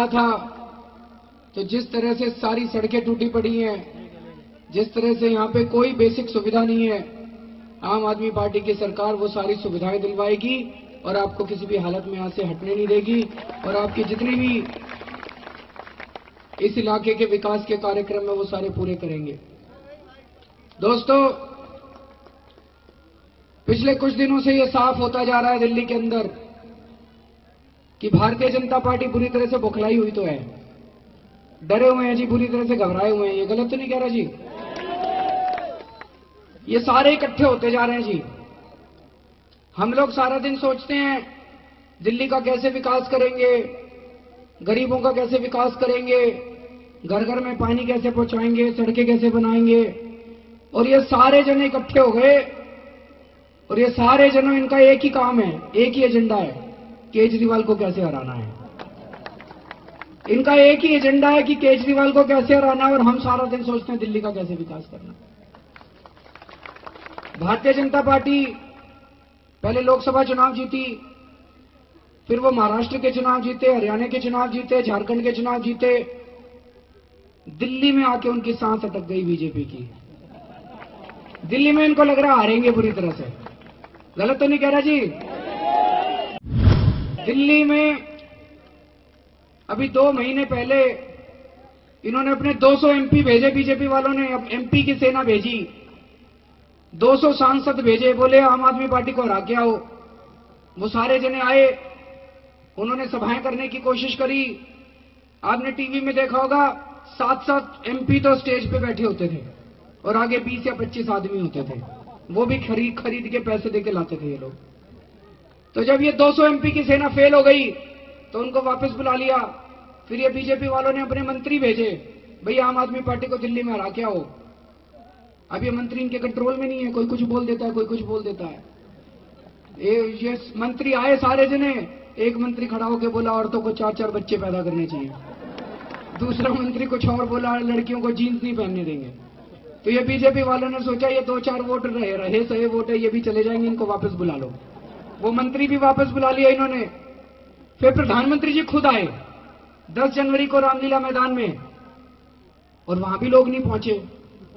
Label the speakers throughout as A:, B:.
A: था तो जिस तरह से सारी सड़कें टूटी पड़ी हैं, जिस तरह से यहाँ पे कोई बेसिक सुविधा नहीं है, आम आदमी पार्टी की सरकार वो सारी सुविधाएं दिलवाएगी और आपको किसी भी हालत में यहाँ से हटने नहीं देगी और आपकी जितनी भी इस इलाके के विकास के कार्यक्रम में वो सारे पूरे करेंगे। दोस्तों, पिछले कुछ दिनों से ये साफ होता जा रहा है दिल्ली के अंदर कि भारतीय जनता पार्टी बुरी तरह से बौखलाई हुई तो है, डरे हुए हैं जी, बुरी तरह से घबराए हुए हैं। ये गलत तो नहीं कह रहा जी? ये सारे इकट्ठे होते जा रहे हैं जी। हम लोग सारा दिन सोचते हैं दिल्ली का कैसे विकास करेंगे, गरीबों का कैसे विकास करेंगे, घर घर में पानी कैसे पहुंचाएंगे, सड़कें कैसे बनाएंगे, और ये सारे जन इकट्ठे हो गए और ये सारे जनों, इनका एक ही काम है, एक ही एजेंडा है, केजरीवाल को कैसे हराना है। इनका एक ही एजेंडा है कि केजरीवाल को कैसे हराना है और हम सारा दिन सोचते हैं दिल्ली का कैसे विकास करना। भारतीय जनता पार्टी पहले लोकसभा चुनाव जीती, फिर वो महाराष्ट्र के चुनाव जीते, हरियाणा के चुनाव जीते, झारखंड के चुनाव जीते। दिल्ली में आके उनकी सांस अटक गई बीजेपी की। दिल्ली में इनको लग रहा हारेंगे बुरी तरह से। गलत तो नहीं कह रहा जी? दिल्ली में अभी 2 महीने पहले इन्होंने अपने 200 एमपी भेजे, बीजेपी वालों ने एमपी की सेना भेजी, 200 सांसद भेजे, बोले आम आदमी पार्टी को हरा के आओ। वो सारे जने आए, उन्होंने सभाएं करने की कोशिश करी। आपने टीवी में देखा होगा 7-7 एमपी तो स्टेज पे बैठे होते थे और आगे 20 या 25 आदमी होते थे, वो भी खरीद के पैसे देके लाते थे ये लोग। तो जब ये 200 एमपी की सेना फेल हो गई तो उनको वापस बुला लिया। फिर ये बीजेपी वालों ने अपने मंत्री भेजे, भैया आम आदमी पार्टी को दिल्ली में हरा के आओ। अब ये मंत्री इनके कंट्रोल में नहीं है, कोई कुछ बोल देता है, कोई कुछ बोल देता है। ये मंत्री आए सारे जने, एक मंत्री खड़ा होकर बोला औरतों को 4-4 बच्चे पैदा करने चाहिए, दूसरा मंत्री कुछ और बोला लड़कियों को जीन्स नहीं पहनने देंगे। तो ये बीजेपी वालों ने सोचा ये 2-4 वोट रहे सही वोट है, ये भी चले जाएंगे, इनको वापस बुला लो। वो मंत्री भी वापस बुला लिया इन्होंने। फिर प्रधानमंत्री जी खुद आए 10 जनवरी को रामलीला मैदान में, और वहां भी लोग नहीं पहुंचे,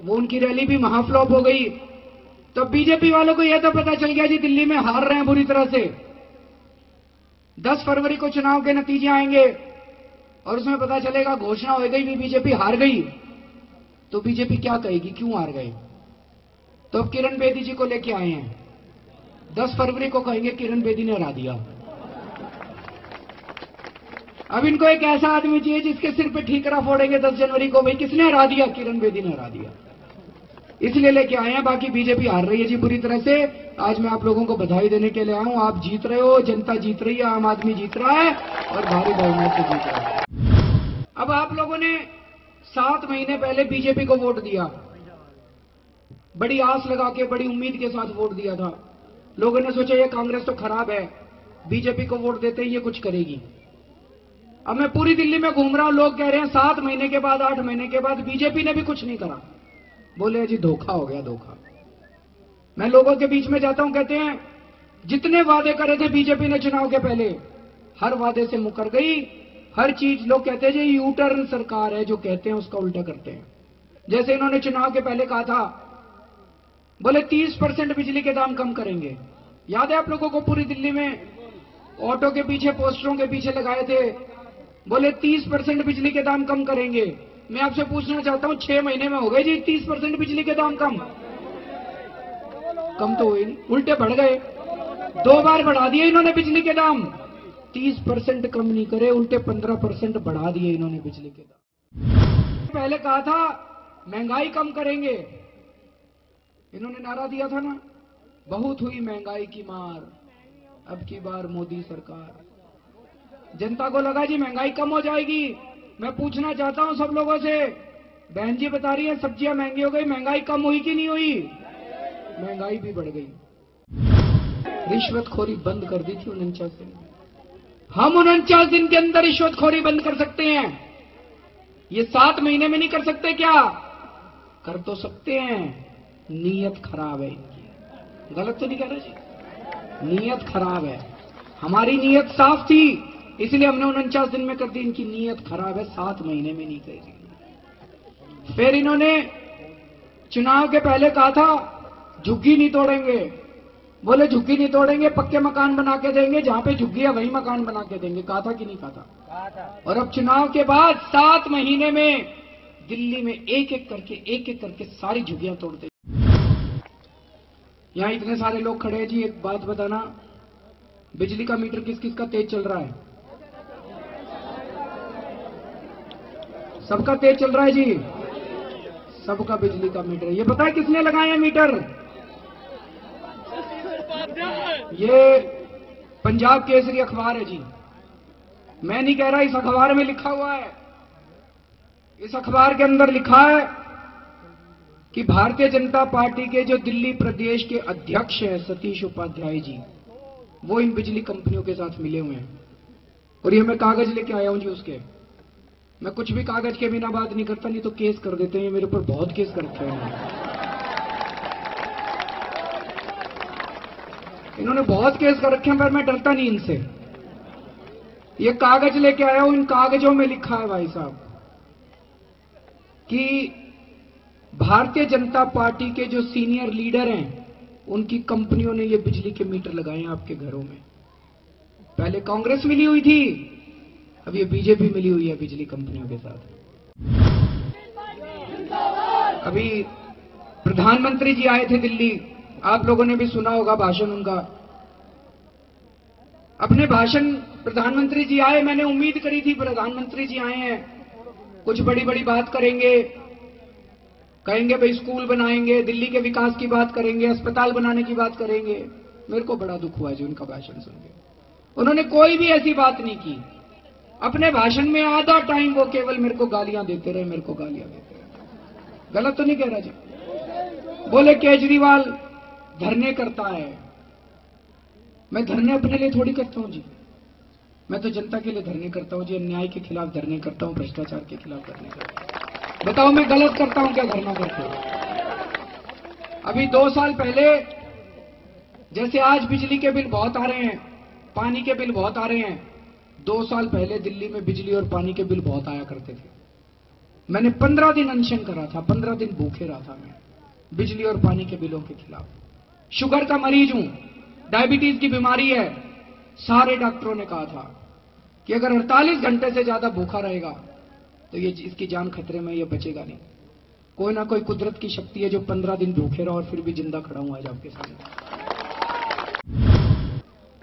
A: वो उनकी रैली भी महाफ्लॉप हो गई। तो बीजेपी वालों को यह तो पता चल गया जी दिल्ली में हार रहे हैं बुरी तरह से। 10 फरवरी को चुनाव के नतीजे आएंगे और उसमें पता चलेगा, घोषणा हो गई भी बीजेपी हार गई। तो बीजेपी क्या कहेगी, क्यों हार गए? तो अब किरण बेदी जी को लेके आए हैं, 10 फरवरी को कहेंगे किरण बेदी ने हरा दिया। अब इनको एक ऐसा आदमी चाहिए जिसके सिर पे ठीकरा फोड़ेंगे 10 जनवरी को, भाई किसने हरा दिया? किरण बेदी ने हरा दिया। इसलिए लेके आए हैं। बाकी बीजेपी हार रही है जी बुरी तरह से। आज मैं आप लोगों को बधाई देने के लिए आया हूं। आप जीत रहे हो, जनता जीत रही है, आम आदमी जीत रहा है और भारी बहुमत से जीत रहा है। अब आप लोगों ने 7 महीने पहले बीजेपी को वोट दिया, बड़ी आस लगा के, बड़ी उम्मीद के साथ वोट दिया था। लोगों ने सोचा ये कांग्रेस तो खराब है, बीजेपी को वोट देते ही ये कुछ करेगी। अब मैं पूरी दिल्ली में घूम रहा हूं, लोग कह रहे हैं 7 महीने के बाद, 8 महीने के बाद बीजेपी ने भी कुछ नहीं करा। बोले जी धोखा हो गया, धोखा। मैं लोगों के बीच में जाता हूं, कहते हैं जितने वादे करे थे बीजेपी ने चुनाव के पहले, हर वादे से मुकर गई। हर चीज लोग कहते हैं जी यू टर्न सरकार है, जो कहते हैं उसका उल्टा करते हैं। जैसे इन्होंने चुनाव के पहले कहा था, बोले 30% बिजली के दाम कम करेंगे। याद है आप लोगों को? पूरी दिल्ली में ऑटो के पीछे, पोस्टरों के पीछे लगाए थे, बोले 30% बिजली के दाम कम करेंगे। मैं आपसे पूछना चाहता हूं 6 महीने में हो गए जी 30% बिजली के दाम कम? कम तो हुए नहीं, उल्टे बढ़ गए। 2 बार बढ़ा दिए इन्होंने बिजली के दाम, 30% कम नहीं करे, उल्टे 15% बढ़ा दिए इन्होंने बिजली के दाम। पहले कहा था महंगाई कम करेंगे, इन्होंने नारा दिया था ना, बहुत हुई महंगाई की मार, अब की बार मोदी सरकार। जनता को लगा जी महंगाई कम हो जाएगी। मैं पूछना चाहता हूं सब लोगों से, बहन जी बता रही है सब्जियां महंगी हो गई, महंगाई कम हुई कि नहीं हुई? महंगाई भी बढ़ गई। रिश्वतखोरी बंद कर दी थी 49 दिन। हम 49 दिन के अंदर रिश्वतखोरी बंद कर सकते हैं, ये 7 महीने में नहीं कर सकते क्या? कर तो सकते हैं, नीयत खराब है इनकी। गलत तो नहीं कह रहे जी? नीयत खराब है। हमारी नीयत साफ थी, इसलिए हमने 49 दिन में कर दी। इनकी नीयत खराब है, 7 महीने में नहीं करेगी। फिर इन्होंने चुनाव के पहले कहा था झुग्गी नहीं तोड़ेंगे। बोले झुग्गी नहीं तोड़ेंगे, पक्के मकान बना के देंगे, जहां पे झुग्गी है वही मकान बना के देंगे। कहा था कि नहीं कहा था? और अब चुनाव के बाद 7 महीने में दिल्ली में एक एक करके सारी झुग्गियां तोड़ते। यहां इतने सारे लोग खड़े हैं जी, एक बात बताना, बिजली का मीटर किस किस का तेज चल रहा है? सबका तेज चल रहा है जी, सबका बिजली का मीटर। ये पता है किसने लगाए हैं मीटर? ये पंजाब केसरी अखबार है जी। मैं नहीं कह रहा, इस अखबार में लिखा हुआ है। इस अखबार के अंदर लिखा है कि भारतीय जनता पार्टी के जो दिल्ली प्रदेश के अध्यक्ष हैं सतीश उपाध्याय जी, वो इन बिजली कंपनियों के साथ मिले हुए हैं। और ये मैं कागज लेके आया हूं जी उसके। मैं कुछ भी कागज के बिना बात नहीं करता, नहीं तो केस कर देते हैं। मेरे ऊपर बहुत केस कर रखे हैं इन्होंने, बहुत केस कर रखे हैं, पर मैं डरता नहीं इनसे। ये कागज लेके आया हूं, इन कागजों में लिखा है भाई साहब कि भारतीय जनता पार्टी के जो सीनियर लीडर हैं उनकी कंपनियों ने ये बिजली के मीटर लगाए हैं आपके घरों में। पहले कांग्रेस मिली हुई थी, अब ये बीजेपी मिली हुई है बिजली कंपनियों के साथ। अभी प्रधानमंत्री जी आए थे दिल्ली, आप लोगों ने भी सुना होगा भाषण उनका। अपने भाषण प्रधानमंत्री जी आए, मैंने उम्मीद करी थी प्रधानमंत्री जी आए हैं कुछ बड़ी बड़ी बात करेंगे, कहेंगे भाई स्कूल बनाएंगे, दिल्ली के विकास की बात करेंगे, अस्पताल बनाने की बात करेंगे। मेरे को बड़ा दुख हुआ जी उनका भाषण सुन के। उन्होंने कोई भी ऐसी बात नहीं की। अपने भाषण में आधा टाइम वो केवल मेरे को गालियां देते रहे, मेरे को गालियां देते रहे। गलत तो नहीं कह रहा जी? बोले केजरीवाल धरने करता है। मैं धरने अपने लिए थोड़ी करता हूं जी, मैं तो जनता के लिए धरने करता हूं जी। अन्याय के खिलाफ धरने करता हूं, भ्रष्टाचार के खिलाफ धरने करता हूं। बताओ मैं गलत करता हूं क्या धरना करके? अभी 2 साल पहले जैसे आज बिजली के बिल बहुत आ रहे हैं, पानी के बिल बहुत आ रहे हैं, 2 साल पहले दिल्ली में बिजली और पानी के बिल बहुत आया करते थे। मैंने 15 दिन अनशन करा था, 15 दिन भूखे रहा था मैं बिजली और पानी के बिलों के खिलाफ। शुगर का मरीज हूं, डायबिटीज की बीमारी है। सारे डॉक्टरों ने कहा था कि अगर 48 घंटे से ज्यादा भूखा रहेगा तो ये इसकी जान खतरे में, ये बचेगा नहीं। कोई ना कोई कुदरत की शक्ति है जो 15 दिन भूखे रहा और फिर भी जिंदा खड़ा हुआ आज आपके सामने।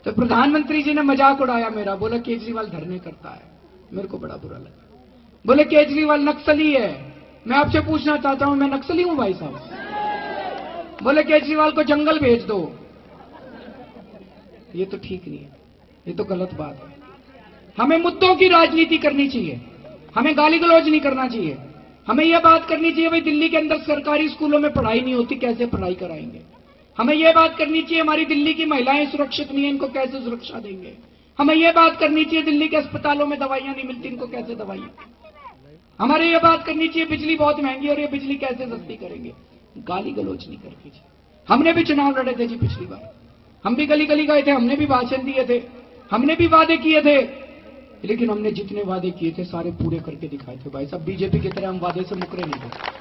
A: तो प्रधानमंत्री जी ने मजाक उड़ाया मेरा, बोला केजरीवाल धरने करता है। मेरे को बड़ा बुरा लगा। बोले केजरीवाल नक्सली है। मैं आपसे पूछना चाहता हूं, मैं नक्सली हूं भाई साहब? बोले केजरीवाल को जंगल भेज दो। ये तो ठीक नहीं है, ये तो गलत बात है। हमें मुद्दों की राजनीति करनी चाहिए, हमें गाली गलौज नहीं करना चाहिए। हमें यह बात करनी चाहिए भाई दिल्ली के अंदर सरकारी स्कूलों में पढ़ाई नहीं होती, कैसे पढ़ाई कराएंगे। हमें यह बात करनी चाहिए हमारी दिल्ली की महिलाएं सुरक्षित नहीं है, इनको कैसे सुरक्षा देंगे। हमें यह बात करनी चाहिए दिल्ली के अस्पतालों में दवाइयां नहीं मिलती, इनको कैसे दवाइयां। हमारे ये बात करनी चाहिए बिजली बहुत महंगी है और ये बिजली कैसे सस्ती करेंगे। गाली गलौज नहीं करके जी। हमने भी चुनाव लड़े थे जी पिछली बार, हम भी गली गली गए थे, हमने भी भाषण दिए थे, हमने भी वादे किए थे, लेकिन हमने जितने वादे किए थे सारे पूरे करके दिखाए थे भाई साहब। बीजेपी की तरह हम वादे से मुकरे नहीं थे।